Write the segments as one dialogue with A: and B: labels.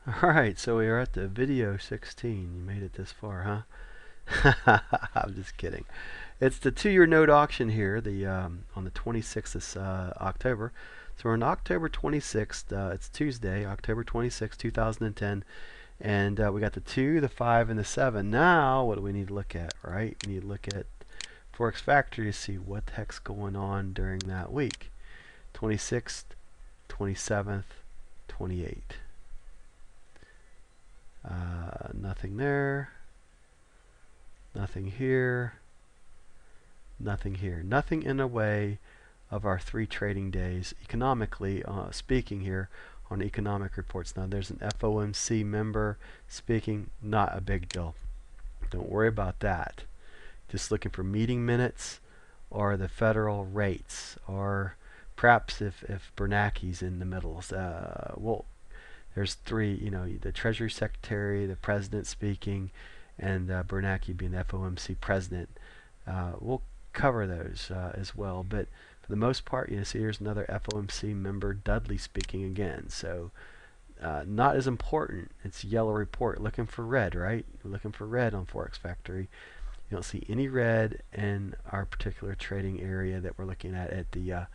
A: Alright, so we are at the video 16. You made it this far, huh? I'm just kidding. It's the 2-year note auction here, on the 26th of October. So we're on October 26th. It's Tuesday, October 26th, 2010. And we got the 2, the 5, and the 7. Now, what do we need to look at, right? We need to look at Forex Factory to see what the heck's going on during that week. 26th, 27th, 28th. Nothing there, nothing here, nothing here. Nothing in the way of our 3 trading days economically speaking here on economic reports. Now there's an FOMC member speaking, not a big deal. Don't worry about that. Just looking for meeting minutes or the federal rates, or perhaps if Bernanke's in the middle. There's 3, the Treasury Secretary, the President speaking, and Bernanke being the FOMC President. We'll cover those as well, but for the most part, see here's another FOMC member, Dudley, speaking again. So not as important. It's yellow report. Looking for red, right? We're looking for red on Forex Factory. You don't see any red in our particular trading area that we're looking at the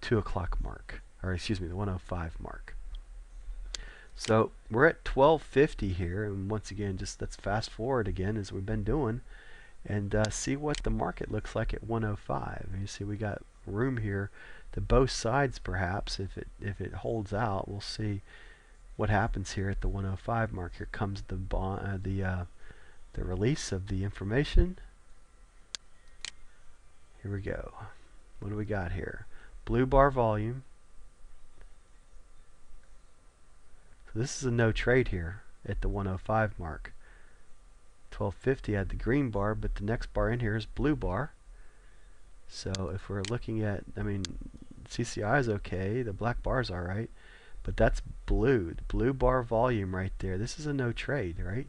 A: 2 o'clock mark, or excuse me, the 105 mark. So we're at 1250 here, and once again, just let's fast forward again as we've been doing, and see what the market looks like at 105. And you see we got room here to both sides. Perhaps if it holds out, we'll see what happens here at the 105 mark. Here comes the the release of the information. Here we go. What do we got here? Blue bar volume. So this is a no trade here at the 105 mark. 1250 had the green bar, but the next bar in here is blue bar. So if we're looking at, CCI is okay, the black bar is alright, but that's blue. The blue bar volume right there. This is a no trade, right?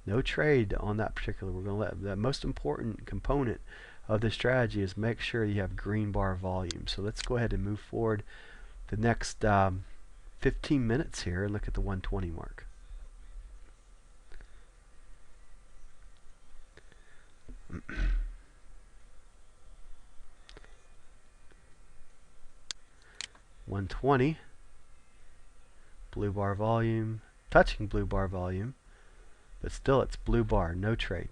A: No trade on that particular. We're going to let the most important component of the strategy is make sure you have green bar volume. So let's go ahead and move forward the next 15 minutes here and look at the 120 mark. $120, blue bar volume, touching blue bar volume, but still it's blue bar, no trade.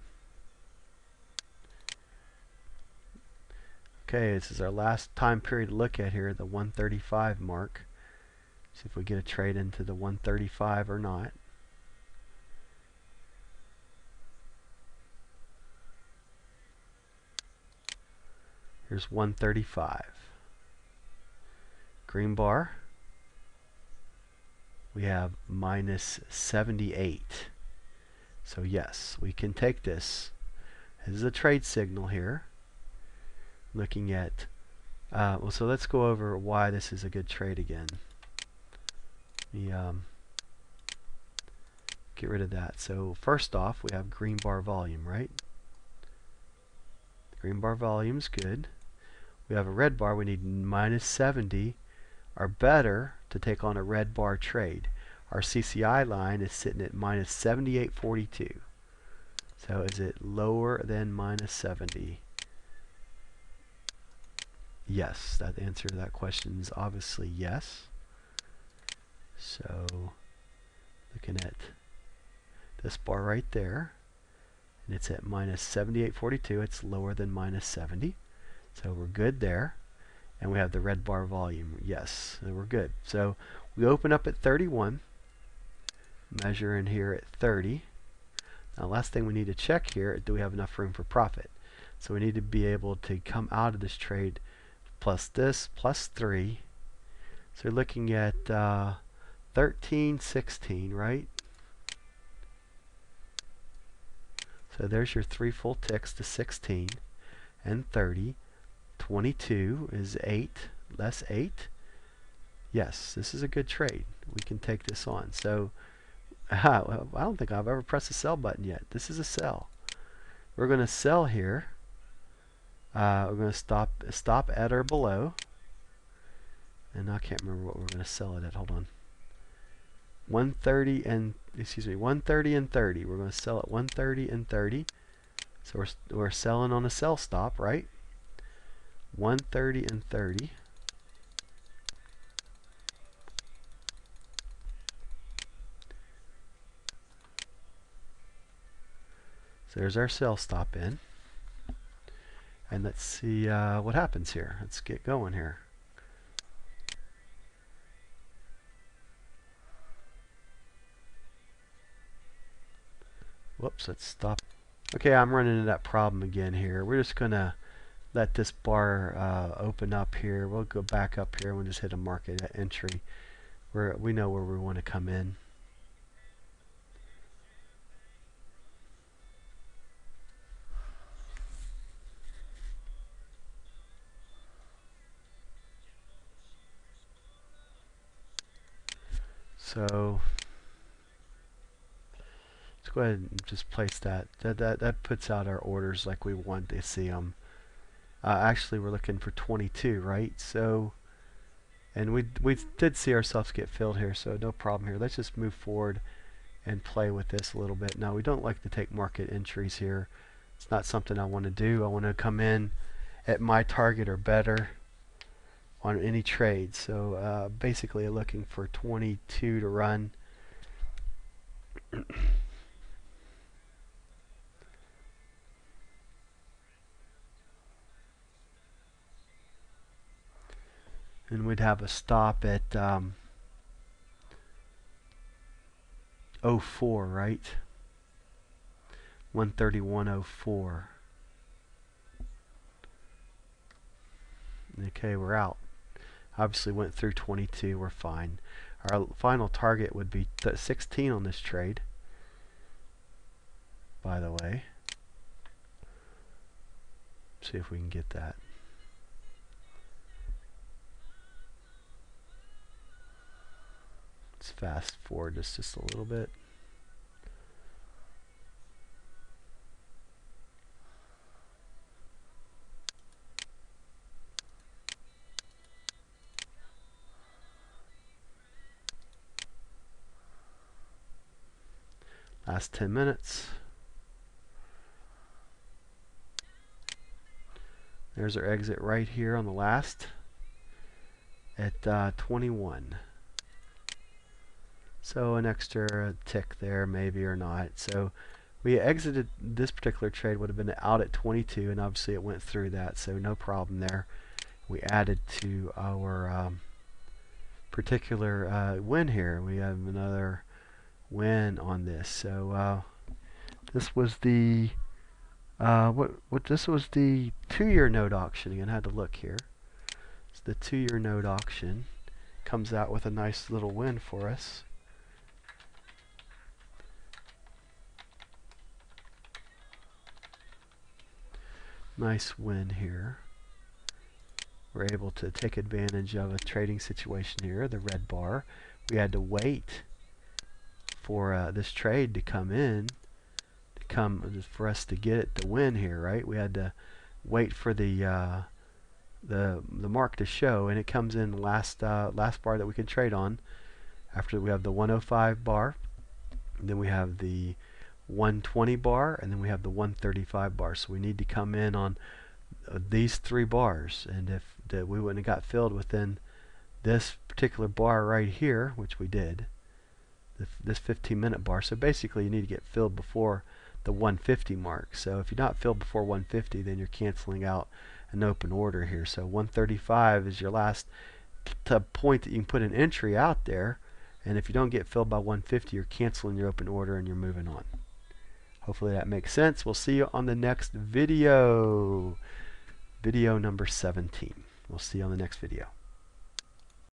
A: Okay, this is our last time period to look at here, the 135 mark. See if we get a trade into the 135 or not. Here's 135. Green bar. We have minus 78. So yes, we can take this. This is a trade signal here. Looking at, so let's go over why this is a good trade again. Get rid of that. So first off, we have green bar volume, right? Green bar volume is good. We have a red bar. We need minus 70 or better to take on a red bar trade. Our CCI line is sitting at minus 78.42. So is it lower than minus 70? Yes, that answer to that question is obviously yes. So looking at this bar right there, and it's at minus 78.42, it's lower than minus 70. So we're good there. And we have the red bar volume. Yes, so we're good. So we open up at 31, measure in here at 30. Now last thing we need to check here, do we have enough room for profit? So we need to be able to come out of this trade plus this, plus 3. So you're looking at 13, 16, right? So there's your 3 full ticks to 16 and 30. 22 is 8, less 8. Yes, this is a good trade. We can take this on. So I don't think I've ever pressed the sell button yet. This is a sell. We're going to sell here. We're going to stop at or below. And I can't remember what we're going to sell it at. Hold on. 130 and 130 and 30. We're going to sell at 130 and 30. So we're selling on a sell stop, right? 130 and 30. So there's our sell stop in. And let's see what happens here. Let's get going here. Whoops, let's stop. Okay, I'm running into that problem again here. We're just going to let this bar open up here. We'll go back up here and we'll just hit a market entry where we know where we want to come in. So let's go ahead and just place that. That puts out our orders like we want to see them. Actually, we're looking for 22, right? So, and we did see ourselves get filled here, so no problem here. Let's just move forward and play with this a little bit. Now, we don't like to take market entries here. It's not something I want to do. I want to come in at my target or better on any trade. So basically looking for 22 to run. And we'd have a stop at 04, right? 131.04. Okay, we're out. Obviously went through 22, we're fine. Our final target would be 16 on this trade, by the way. See if we can get that. Let's fast forward this just a little bit. Last 10 minutes. There's our exit right here on the last at 21. So an extra tick there maybe or not. So we exited this particular trade, would have been out at 22, and obviously it went through that, so no problem there. We added to our particular win here. We have another win on this. So this was the this was the 2-year note auction. Again, I had to look here. It's the 2-year note auction. Comes out with a nice little win for us. Nice win here. We're able to take advantage of a trading situation here, the red bar. We had to wait for this trade to come in, for us to get it to win here, right? We had to wait for the mark to show, and it comes in the last bar that we can trade on. After we have the 105 bar, and then we have the 120 bar, and then we have the 135 bar. So we need to come in on these 3 bars, and if we wouldn't have got filled within this particular bar right here, which we did, this 15-minute bar. So basically you need to get filled before the 150 mark. So if you're not filled before 150, then you're canceling out an open order here. So 135 is your last point that you can put an entry out there, and if you don't get filled by 150, you're canceling your open order and you're moving on. Hopefully that makes sense. We'll see you on the next video. Video number 17. We'll see you on the next video.